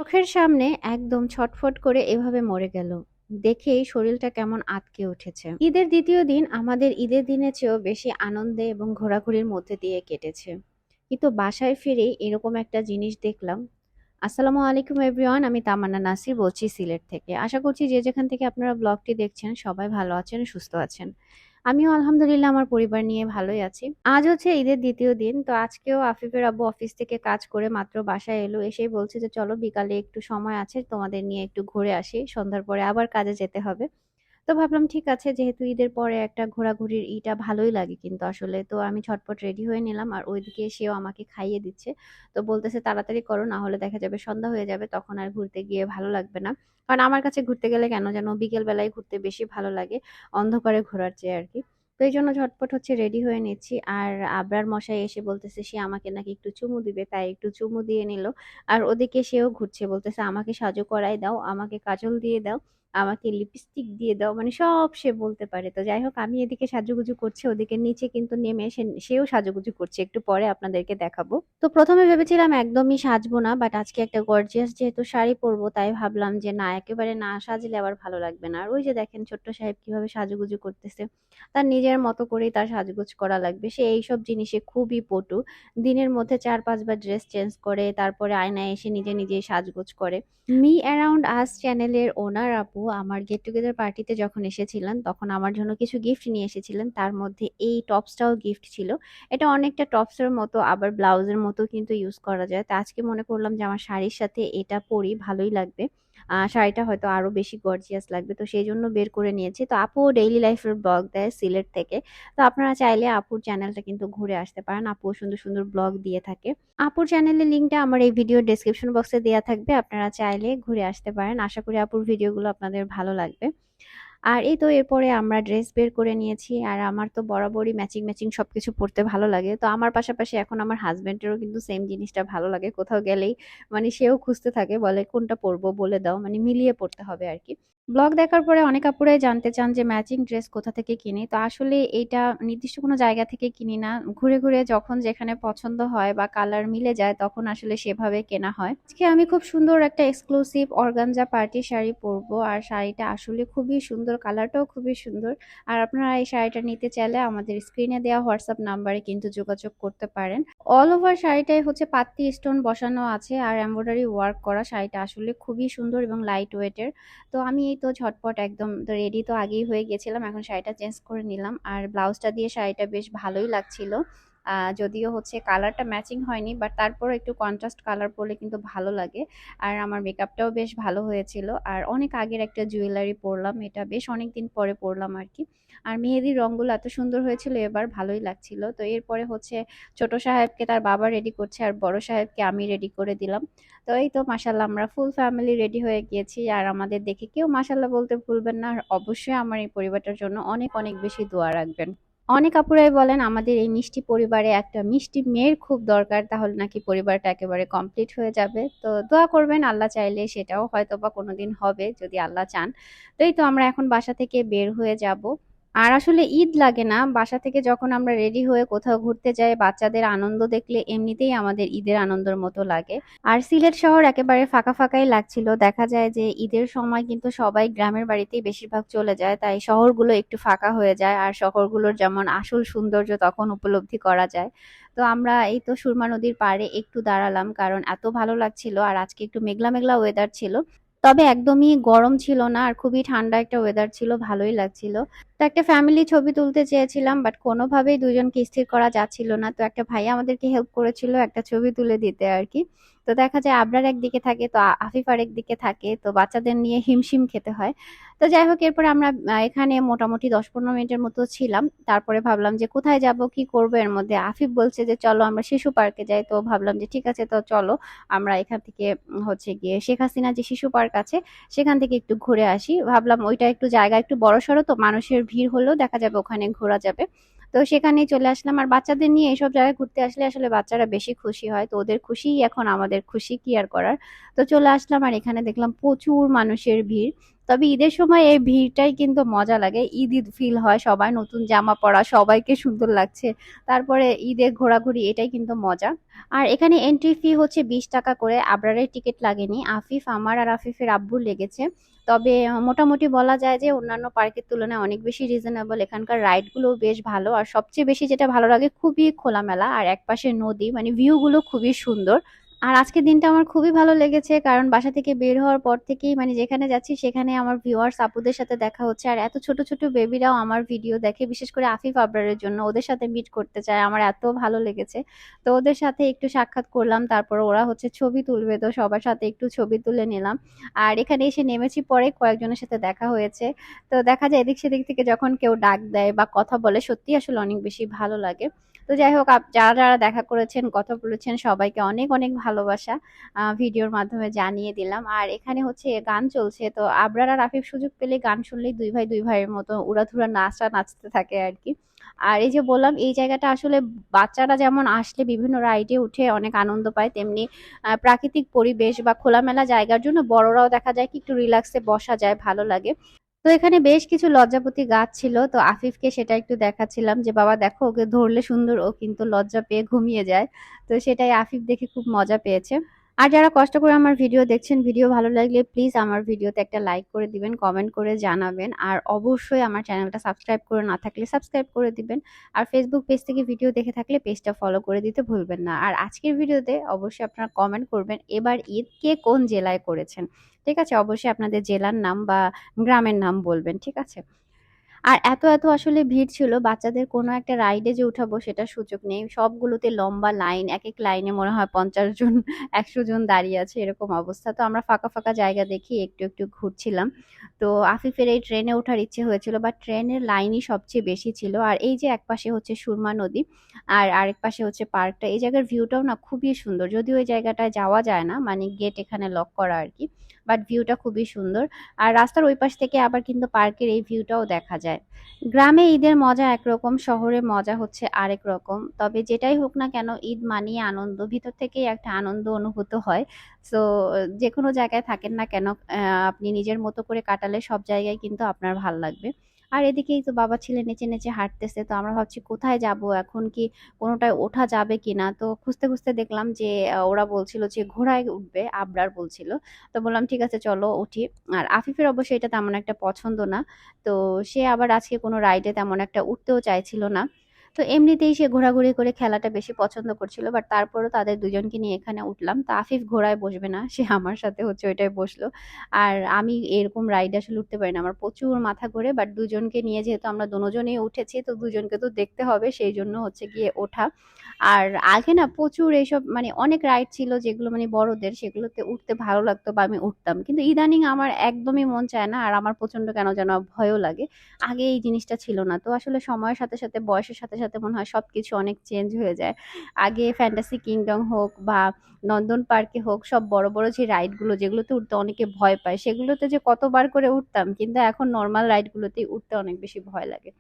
চোখের সামনে একদম ছটফট করে এভাবে মরে গেল। দেখেই শরীরটা কেমন আঁতকে উঠেছে। ঈদের দ্বিতীয় দিন আমাদের ঈদের দিনের চেয়েও বেশি আনন্দে এবং ঘোরাঘুরির মধ্যে দিয়ে কেটেছে। কিন্তু বাসায় ফিরে এরকম একটা জিনিস দেখলাম। আসসালামু আলাইকুম এভরিওয়ান, আমি তামান্না নাসির বলছি সিলেট থেকে। আশা করছি যে যেখান থেকে আপনারা ব্লগটি দেখছেন সবাই ভালো আছেন, সুস্থ আছেন। আমিও আলহামদুলিল্লাহ আমার পরিবার নিয়ে ভালোই আছি। আজ হচ্ছে ঈদের দ্বিতীয় দিন। তো আজকেও আফিফের আব্বু অফিস থেকে কাজ করে মাত্র বাসায় এলো। এসেই বলছে যে, "চলো বিকালে একটু সময় আছে, তোমাদের নিয়ে একটু ঘুরে আসি। সন্ধ্যার পরে আবার কাজে যেতে হবে।" তো ভাবলাম ঠিক আছে, যেহেতু ঈদের পরে একটা ঘোরাঘুরির ইটা ভালোই লাগে কিন্তু আসলে। তো আমি ঝটপট রেডি হয়ে নিলাম আর ওইদিকে সেও আমাকে খাইয়ে দিচ্ছে। তো বলতেছে, "তাড়াতাড়ি করো, না হলে দেখা যাবে সন্ধ্যা হয়ে যাবে, তখন আর ঘুরতে গিয়ে ভালো লাগবে না।" কারণ আমার কাছে ঘুরতে গেলে কেন যেন বিকেল বেলায় ঘুরতে বেশি ভালো লাগে, অন্ধকারে ঘোরার চেয়ে আরকি। তো এইজন্য ঝটপট হচ্ছে রেডি হয়ে নিচ্ছি। আর আবরার মশাই এসে বলতেছে সে আমাকে নাকি একটু চুমু দিবে, তাই একটু চুমু দিয়ে নিল। আর ওদিকে সেও ঘুরছে, বলতেছে, "আমাকে সাজু করায় দাও, আমাকে কাজল দিয়ে দাও, আমাকে লিপস্টিক দিয়ে দাও।" মানে সব সে বলতে পারে। তো যাই হোক, আমি এদিকে সাজুগুজু করছি, ওদিকে নিচে কিন্তু নেমে সেও সাজুগুজু করছে। একটু পরে আপনাদেরকে দেখাবো। তো ১ম এ ভেবেছিলাম একদমই সাজবো না। বাট আজকে একটা গর্জিয়াস যেহেতু শাড়ি পরবো, তাই ভাবলাম যে না, একেবারে না সাজলে আবার ভালো লাগবে না। আর ওই যে দেখেন ছোট্ট সাহেব কিভাবে সাজুগুজু করতেছে। তার নিজের মতো করেই তার সাজগোজ করা লাগবে। সে এইসব জিনিসে খুবই পটু। দিনের মধ্যে ৪-৫ বার ড্রেস চেঞ্জ করে, তারপরে আয়নায় এসে নিজেই সাজগোজ করে। মি অ্যারাউন্ড আস চ্যানেলের ওনার আপু আমার গেট টুগেদার পার্টিতে যখন এসেছিলেন, তখন আমার জন্য কিছু গিফট নিয়ে এসেছিলেন। তার মধ্যে এই টপসটাও গিফট ছিল। এটা অনেকটা টপসের মতো, আবার ব্লাউজের মতো কিন্তু ইউজ করা যায়। তো আজকে মনে করলাম যে আমার শাড়ির সাথে এটা পরি ভালোই লাগবে। শাড়িটা হয়তো আরো বেশি গর্জিয়াস লাগবে। তো সেইজন্য বের করে নিয়েছি। তো আপু ডেইলি লাইফের ব্লগ দেয় সিলেট থেকে। তো আপনারা চাইলে আপুর চ্যানেলটা কিন্তু ঘুরে আসতে পারেন। আপুও সুন্দর, সুন্দর ব্লগ দিয়ে থাকে। আপুর চ্যানেলের লিংকটা আমার এই ভিডিওর ডেসক্রিপশন বক্সে দেয়া থাকবে। আপনারা চাইলে ঘুরে আসতে পারেন। আশা করি আপুর ভিডিওগুলো আপনাদের ভালো লাগবে। আর এই তো এরপরে আমরা ড্রেস বের করে নিয়েছি। আর আমার তো বরাবরই ম্যাচিং সবকিছু পড়তে ভালো লাগে। তো আমার পাশাপাশি এখন আমার হাসব্যান্ডেরও কিন্তু সেম জিনিসটা ভালো লাগে। কোথাও গেলেই মানে সেও খুঁজতে থাকে, বলে, "কোনটা পরবো বলে দাও।" মানে মিলিয়ে পড়তে হবে আরকি। ব্লগ দেখার পরে অনেক আপুরাই জানতে চান যে ম্যাচিং ড্রেস কোথা থেকে কিনি। তো আসলে এইটা নির্দিষ্ট কোনো জায়গা থেকে কিনি না। ঘুরে যখন যেখানে পছন্দ হয় বা কালার মিলে যায় তখন আসলে সেভাবে কেনা হয়। আজকে আমি খুব সুন্দর একটা এক্সক্লুসিভ অর্গানজা পার্টি শাড়ি পরবো। আর শাড়িটা আসলে খুবই সুন্দর, কালারটাও খুবই সুন্দর। আর আপনারা এই শাড়িটা নিতে চাইলে আমাদের স্ক্রিনে দেওয়া হোয়াটসঅ্যাপ নাম্বারে কিন্তু যোগাযোগ করতে পারেন। অল ওভার শাড়িটাই হচ্ছে পাত্তি স্টোন বসানো আছে আর এমব্রয়ডারি ওয়ার্ক করা। শাড়িটা আসলে খুবই সুন্দর এবং লাইট ওয়েটের। তো আমি এই তো ঝটপট একদম তো রেডি তো আগেই হয়ে গেছিলাম। এখন শাড়িটা চেঞ্জ করে নিলাম। আর ব্লাউজটা দিয়ে শাড়িটা বেশ ভালোই লাগছিল। যদিও হচ্ছে কালারটা ম্যাচিং হয়নি, বাট তারপরও একটু কন্ট্রাস্ট কালার পরলে কিন্তু ভালো লাগে। আর আমার মেকআপটাও বেশ ভালো হয়েছিল। আর অনেক আগের একটা জুয়েলারি পরলাম। এটা বেশ অনেকদিন পরে পরলাম আরকি। আর মেহেদির রংগুলো এত সুন্দর হয়েছিল এবার, ভালোই লাগছিল। তো এরপরে হচ্ছে ছোট সাহেবকে তার বাবা রেডি করছে আর বড় সাহেবকে আমি রেডি করে দিলাম। তো এই তো মাশাআল্লাহ আমরা ফুল ফ্যামিলি রেডি হয়ে গিয়েছি। আর আমাদের দেখে কেউ মাশাআল্লাহ বলতে ভুলবেন না। আর অবশ্যই আমার এই পরিবারটার জন্য অনেক বেশি দোয়া রাখবেন। অনেক আপুরাই বলেন আমাদের এই মিষ্টি পরিবারে একটা মিষ্টি মেয়ের খুব দরকার, তাহলে নাকি পরিবারটা একেবারে কমপ্লিট হয়ে যাবে। তো দোয়া করবেন, আল্লাহ চাইলে সেটাও হয়তোবা কোনোদিন হবে যদি আল্লাহ চান। তো এই তো আমরা এখন বাসা থেকে বের হয়ে যাব। আর আসলে ঈদ লাগে না, বাসা থেকে যখন আমরা রেডি হয়ে কোথাও ঘুরতে যাই বাচ্চাদের আনন্দ দেখলে এমনিতেই আমাদের ঈদের আনন্দের মতো লাগে। আর সিলেট শহর একেবারে ফাঁকাই লাগছিল। দেখা যায় যে ঈদের সময় কিন্তু সবাই গ্রামের বাড়িতেই বেশিরভাগ চলে যায়, তাই শহরগুলো একটু ফাঁকা হয়ে যায়। আর শহরগুলোর যেমন আসল সৌন্দর্য তখন উপলব্ধি করা যায়। তো আমরা এই তো সুরমা নদীর পাড়ে একটু দাঁড়ালাম, কারণ এত ভালো লাগছিল। আর আজকে একটু মেঘলা মেঘলা ওয়েদার ছিল, তবে একদমই গরম ছিল না আর খুবই ঠান্ডা একটা ওয়েদার ছিল, ভালোই লাগছিল। তো একটা ফ্যামিলি ছবি তুলতে চেয়েছিলাম, বাট কোনোভাবেই দুজনকে স্থির করা যাচ্ছিল না। তো একটা ভাইয়া আমাদেরকে হেল্প করেছিল একটা ছবি তুলে দিতে আর কি। তো দেখা যায় আবরার একদিকে থাকে, তো আফিফ আর একদিকে থাকে, তো বাচ্চাদের নিয়ে হিমশিম খেতে হয়। তো যাই হোক, এরপরে আমরা এখানে মোটামুটি ১০-১৫ মিনিটের মতো ছিলাম। তারপরে ভাবলাম যে কোথায় যাব, কি করবো। এর মধ্যে আফিফ বলছে যে চলো আমরা শিশু পার্কে যাই। তো ভাবলাম যে ঠিক আছে, তো চলো আমরা এখান থেকে হচ্ছে গিয়ে শেখ হাসিনা যে শিশু পার্ক আছে সেখান থেকে একটু ঘুরে আসি। ভাবলাম ওইটা একটু জায়গা একটু বড়সড়, তো মানুষের ভিড় হলেও দেখা যাবে ওখানে ঘোরা যাবে। তো সেখানেই চলে আসলাম। আর বাচ্চাদের নিয়ে এইসব জায়গায় ঘুরতে আসলে আসলে বাচ্চারা বেশি খুশি হয়। তো ওদের খুশিই এখন আমাদের খুশি, কি আর করার। তো চলে আসলাম আর এখানে দেখলাম প্রচুর মানুষের ভিড়। তবে ঈদের সময় এই ভিড়টাই কিন্তু মজা লাগে। ঈদ, ঈদ ফিল হয়। সবাই নতুন জামা পরা, সবাইকে সুন্দর লাগছে। তারপরে ঈদে ঘোরাঘুরি এটাই কিন্তু মজা। আর এখানে এন্ট্রি ফি হচ্ছে ৳20 করে। আবরারের টিকিট লাগেনি। আমার আর আফিফের আব্বুর লেগেছে। তবে মোটামুটি বলা যায় যে অন্যান্য পার্কের তুলনায় অনেক বেশি রিজনেবল। এখানকার রাইড গুলোও বেশ ভালো। আর সবচেয়ে বেশি যেটা ভালো লাগে, খুবই খোলামেলা আর একপাশে নদী, মানে ভিউ গুলো খুবই সুন্দর। আর আজকের দিনটা আমার খুবই ভালো লেগেছে, কারণ বাসা থেকে বের হওয়ার পর থেকেই মানে যেখানে যাচ্ছি সেখানে আমার ভিউয়ার্স আপুদের সাথে দেখা হচ্ছে। আর এত ছোট ছোট বেবিরাও আমার ভিডিও দেখে, বিশেষ করে আফিফ আবরারের জন্য ওদের সাথে মিট করতে চায়। আমার এত ভালো লেগেছে। তো ওদের সাথে একটু সাক্ষাৎ করলাম, তারপর ওরা হচ্ছে ছবি তুলবে, তো সবার সাথে একটু ছবি তুলে নিলাম। আর এখানে এসে নেমেছি, পরে কয়েকজনের সাথে দেখা হয়েছে। তো দেখা যায় এদিক সেদিক থেকে যখন কেউ ডাক দেয় বা কথা বলে, সত্যি আসলে অনেক বেশি ভালো লাগে। তো যাই হোক, যারা যারা দেখা করেছেন, কথা বলেছেন, সবাইকে অনেক অনেক ভালোবাসা ভিডিওর মাধ্যমে জানিয়ে দিলাম। আর এখানে হচ্ছে গান চলছে, তো আবরার আর আফিফ সুযোগ পেলে গান শুনলেই দুই ভাই দুই ভাইয়ের মতো উড়াধুরা নাচতে থাকে আর কি। আর এই যে বললাম, এই জায়গাটা আসলে বাচ্চারা যেমন আসলে বিভিন্ন রাইডে উঠে অনেক আনন্দ পায়, তেমনি প্রাকৃতিক পরিবেশ বা খোলামেলা জায়গার জন্য বড়রাও দেখা যায় কি একটু রিল্যাক্সে বসা যায়, ভালো লাগে। তো এখানে বেশ কিছু লজ্জাপতি গাছ ছিল, তো আফিফকে সেটা একটু দেখাচ্ছিলাম যে বাবা দেখো, ওকে ধরলে সুন্দর, ও কিন্তু লজ্জা পেয়ে ঘুমিয়ে যায়। তো সেটাই আফিফ দেখে খুব মজা পেয়েছে। আর যারা কষ্ট করে আমার ভিডিও দেখছেন, ভিডিও ভালো লাগলে প্লিজ আমার ভিডিওতে একটা লাইক করে দিবেন, কমেন্ট করে জানাবেন। আর অবশ্যই আমার চ্যানেলটা সাবস্ক্রাইব করে না থাকলে সাবস্ক্রাইব করে দিবেন। আর ফেসবুক পেজ থেকে ভিডিও দেখে থাকলে পেজটা ফলো করে দিতে ভুলবেন না। আর আজকের ভিডিওতে অবশ্যই আপনারা কমেন্ট করবেন এবার ঈদ কে কোন জেলায় করেছেন। ঠিক আছে? অবশ্যই আপনাদের জেলার নাম বা গ্রামের নাম বলবেন। ঠিক আছে? আর এত আসলে ভিড় ছিল, বাচ্চাদের কোনো একটা রাইডে যে উঠাবো সেটার সুযোগ নেই। সবগুলোতে লম্বা লাইন। একেক লাইনে মনে হয় ৫০ জন ১০০ জন দাঁড়িয়ে আছে, এরকম অবস্থা। তো আমরা ফাঁকা জায়গা দেখি একটু ঘুরছিলাম। তো আফিফের এই ট্রেনে ওঠার ইচ্ছে হয়েছিল, বাট ট্রেনের লাইনই সবচেয়ে বেশি ছিল। আর এই যে একপাশে হচ্ছে সুরমা নদী আর আরেক পাশে হচ্ছে পার্কটা। এই জায়গার ভিউটাও না খুবই সুন্দর। যদিও ওই জায়গাটায় যাওয়া যায় না, মানে গেট এখানে লক করা আরকি। বাট ভিউটা খুবই সুন্দর। আর রাস্তার ওই পাশ থেকে আবার কিন্তু পার্কের এই ভিউটাও দেখা যায়। গ্রামে ঈদের মজা একরকম, শহরে মজা হচ্ছে আরেক রকম। তবে যেটাই হোক না কেন, ঈদ মানিয়ে আনন্দ, ভিতর থেকেই একটা আনন্দ অনুভূত হয়। সো যেকোনো জায়গায় থাকেন না কেন, আপনি নিজের মতো করে কাটালে সব জায়গায় কিন্তু আপনার ভাল লাগবে। আর এদিকেই তো বাবা ছেলে নেচে হাঁটতেছে। তো আমরা ভাবছি কোথায় যাব এখন, কি কোনোটায় ওঠা যাবে কিনা। তো খুঁজতে দেখলাম যে ওরা বলছিল যে ঘোড়ায় উঠবে, আবরার বলছিল। তো বললাম ঠিক আছে চলো উঠি। আর আফিফের অবশ্য এটা তেমন একটা পছন্দ না। তো সে আবার আজকে কোনো রাইডে তেমন একটা উঠতেও চাইছিল না। তো এমনিতেই সে ঘোরাঘুরি করে খেলাটা বেশি পছন্দ করছিল। বাট তারপরও তাদের দুজনকে নিয়ে এখানে উঠলাম। তো আফিফ ঘোড়ায় বসবে না। সে আমার সাথে হচ্ছে ওইটায় বসলো। আর আমি এরকম রাইডে আসলে উঠতে পারি না। আমার প্রচুর মাথা ঘোরে। বাট দুজনকে নিয়ে যেহেতু আমরা দোনোজনেই উঠেছি, তো দুজনকে তো দেখতে হবে। সেইজন্য হচ্ছে গিয়ে ওঠা। আর আগে না প্রচুর এইসব মানে অনেক রাইড ছিল যেগুলো মানে বড়দের, সেগুলোতে উঠতে ভালো লাগতো বা আমি উঠতাম। কিন্তু ইদানিং আমার একদমই মন চায় না। আর আমার প্রচন্ড কেন যেন ভয়ও লাগে। আগে এই জিনিসটা ছিল না। তো আসলে সময়ের সাথে বয়সের সাথে মনে হয় সবকিছু অনেক চেঞ্জ হয়ে যায়। আগে ফ্যান্টাসি কিংডম হোক বা নন্দন পার্কে হোক, সব বড় যে রাইড গুলো যেগুলোতে উঠতে অনেকে ভয় পায়, সেগুলোতে যে কতবার করে উঠতাম, কিন্তু এখন নরমাল রাইড গুলোতেই উঠতে অনেক বেশি ভয় লাগে।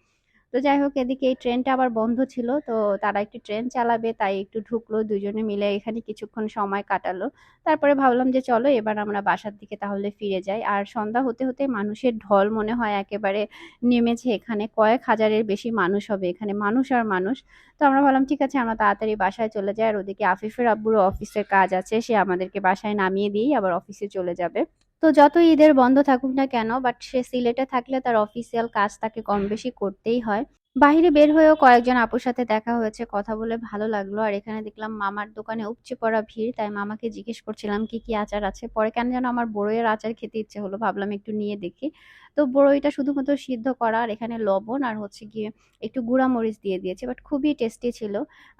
তো যাই হোক, এদিকে এই ট্রেনটা আবার বন্ধ ছিল, তো তারা একটু ট্রেন চালাবে তাই একটু ঢুকলো, দুজনে মিলে এখানে কিছুক্ষণ সময় কাটালো। তারপরে ভাবলাম যে চলো এবার আমরা বাসার দিকে তাহলে ফিরে যাই। আর সন্ধ্যা হতে মানুষের ঢল মনে হয় একেবারে নেমেছে এখানে, কয়েক হাজারের বেশি মানুষ হবে এখানে, মানুষ আর মানুষ। তো আমরা ভাবলাম ঠিক আছে আমরা তাড়াতাড়ি বাসায় চলে যাই। আর ওদিকে আফিফের আব্বুরও অফিসের কাজ আছে, সে আমাদেরকে বাসায় নামিয়ে দিয়েই আবার অফিসে চলে যাবে। তো যতই ঈদের বন্ধ থাকুক না কেন, বাট সে সিলেটে থাকলে তার অফিসিয়াল কাজ তাকে কম বেশি করতেই হয়। বাহিরে বের হয়েও কয়েকজন আপুর সাথে দেখা হয়েছে, কথা বলে ভালো লাগলো। আর এখানে দেখলাম মামার দোকানে উপচে পড়া ভিড়, তাই মামাকে জিজ্ঞেস করছিলাম কি আচার আছে। পরে কেন যেন আমার বড়ইয়ের আচার খেতে ইচ্ছে হলো, ভাবলাম একটু নিয়ে দেখি। তো বড়ইটা শুধুমাত্র সিদ্ধ করা, আর এখানে লবণ আর হচ্ছে গিয়ে একটু গুঁড়া মরিচ দিয়ে দিয়েছে, বাট খুবই টেস্টি ছিল।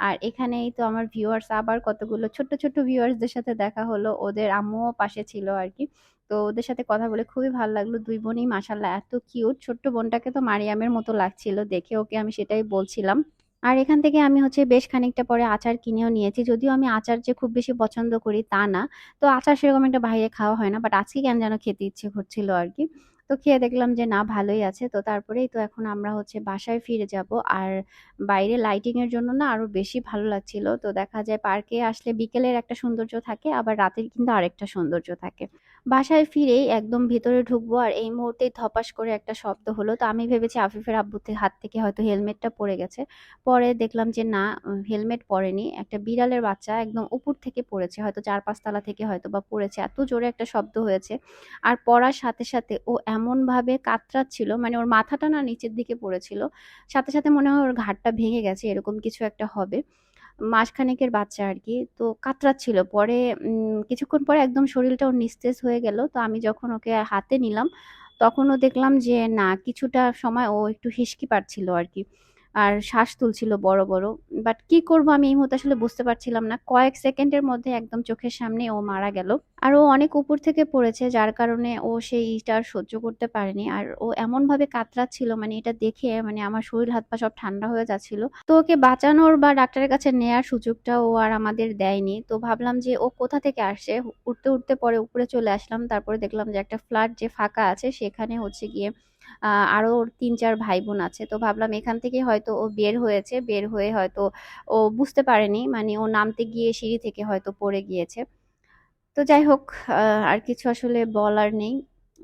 আর এখানেই তো আমার ভিউয়ার্স, আবার কতগুলো ছোট্ট ভিউয়ার্সদের সাথে দেখা হলো, ওদের আম্মুও পাশে ছিল আর কি। তো ওদের সাথে কথা বলে খুবই ভালো লাগলো। ২ বোনই মাশাআল্লাহ এত কিউট। ছোট্ট বোনটাকে তো মারিয়ামের মতো লাগছিল দেখে, ওকে আমি সেটাই বলছিলাম। আর এখান থেকে আমি হচ্ছে বেশ খানিকটা পরে আচার কিনেও নিয়েছি। যদিও আমি আচার যে খুব বেশি পছন্দ করি তা না। তো আচার সেরকম একটা বাইরে খাওয়া হয় না। বাট আজকে কেন যেন খেতে ইচ্ছে করছিল আরকি। তো খেয়ে দেখলাম যে না ভালোই আছে। তো তারপরেই তো এখন আমরা হচ্ছে বাসায় ফিরে যাবো। আর বাইরে লাইটিং এর জন্য না আরো বেশি ভালো লাগছিল। তো দেখা যায় পার্কে আসলে বিকেলের একটা সৌন্দর্য থাকে, আবার রাতের কিন্তু আরেকটা সৌন্দর্য থাকে। বাসায় ফিরেই একদম ভিতরে ঢুকবো আর এই মুহূর্তেই ধপাস করে একটা শব্দ হলো। তো আমি ভেবেছি আফিফের হাত থেকে হয়তো হেলমেটটা পড়ে গেছে। পরে দেখলাম যে না, হেলমেট পড়েনি। একটা বিড়ালের বাচ্চা একদম উপর থেকে পড়েছে। হয়তো ৪-৫ তলা থেকে হয়তোবা পড়েছে। এত জোরে একটা শব্দ হয়েছে। আর পড়ার সাথে, সাথে ও এমনভাবে কাতরাচ্ছিল, মানে ওর মাথাটা না নিচের দিকে পড়েছিল। সাথে, সাথে মনে হয় ওর ঘাড়টা ভেঙে গেছে, এরকম কিছু একটা হবে। মাসখানেকের বাচ্চা আরকি। তো কাতরাচ্ছিল। পরে কিছুক্ষণ পরে একদম শরীরটা ওর নিস্তেজ হয়ে গেল। তো আমি যখন ওকে হাতে নিলাম, তখনও দেখলাম যে না, কিছুটা সময় ও একটু হিসকি পাচ্ছিল আরকি। আর শ্বাস তুলছিল বড়, বড়। বাট কি করব আমি এই মুহূর্তে আসলে বুঝতে পারছিলাম না। কয়েক সেকেন্ডের মধ্যে একদম চোখের সামনে ও মারা গেল। আর ও অনেক উপর থেকে পড়েছে, যার কারণে ও সেইটা আর সহ্য করতে পারেনি। আর ও এমনভাবে কাতরাচ্ছিল, মানে এটা দেখে মানে আমার শরীর হাত পা সব ঠান্ডা হয়ে যাচ্ছিল। তো ওকে বাঁচানোর বা ডাক্তারের কাছে নেয়ার সুযোগটা ও আর আমাদের দেয়নি। তো ভাবলাম যে ও কোথা থেকে আসছে? উঠতে, উঠতে পরে উপরে চলে আসলাম। তারপরে দেখলাম যে একটা ফ্ল্যাট যে ফাঁকা আছে সেখানে হচ্ছে গিয়ে আরো ওর ৩-৪ ভাই-বোন আছে। তো ভাবলাম এখান থেকেই হয়তো ও বের হয়েছে। বের হয়ে হয়তো ও বুঝতে পারেনি। মানে ও নামতে গিয়ে সিঁড়ি থেকে হয়তো পড়ে গিয়েছে। তো যাই হোক, আ আর কিছু আসলে বলার নেই।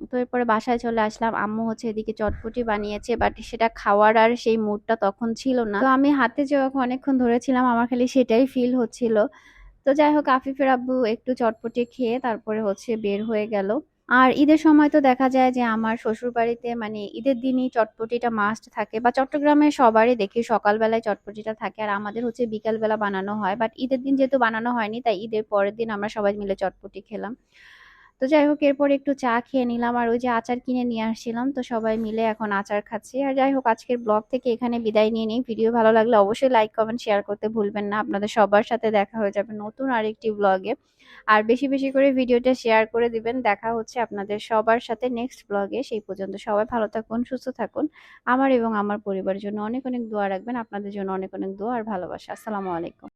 তো এরপরে বাসায় চলে আসলাম। আম্মু হচ্ছে এদিকে চটপটি বানিয়েছে। বাট সেটা খাওয়ার আর সেই মুডটা তখন ছিল না। তো আমি হাতে যে অনেকক্ষণ ধরেছিলাম, আমার খালি সেটাই ফিল হচ্ছিল। তো যাই হোক, আফিফের আব্বু একটু চটপটি খেয়ে তারপরে হচ্ছে বের হয়ে গেল। আর ঈদের সময় তো দেখা যায় যে আমার শ্বশুরবাড়িতে মানে ঈদের দিনই চটপটিটা মাস্ট থাকে, বা চট্টগ্রামে সবারই দেখি সকালবেলায় চটপটিটা থাকে, আর আমাদের হচ্ছে বিকালবেলা বানানো হয়। বাট ঈদের দিন যেহেতু বানানো হয়নি, তাই ঈদের পরের দিন আমরা সবাই মিলে চটপটি খেলাম। তো যাই হোক, এরপর একটু চা খেয়ে নিলাম, আর ওই যে আচার কিনে নিয়ে আসছিলাম, তো সবাই মিলে এখন আচার খাচ্ছি। আর যাই হোক, আজকের ব্লগ থেকে এখানে বিদায় নিয়ে নিই। ভিডিও ভালো লাগলে অবশ্যই লাইক কমেন্ট শেয়ার করতে ভুলবেন না। আপনাদের সবার সাথে দেখা হয়ে যাবে নতুন আরেকটি ব্লগে। আর বেশি বেশি করে ভিডিওটা শেয়ার করে দিবেন। দেখা হচ্ছে আপনাদের সবার সাথে নেক্সট ব্লগে। সেই পর্যন্ত সবাই ভালো থাকুন, সুস্থ থাকুন। আমার এবং আমার পরিবারের জন্য অনেক অনেক দোয়া রাখবেন। আপনাদের জন্য অনেক অনেক দোয়া আর ভালোবাসা। আসসালামু আলাইকুম।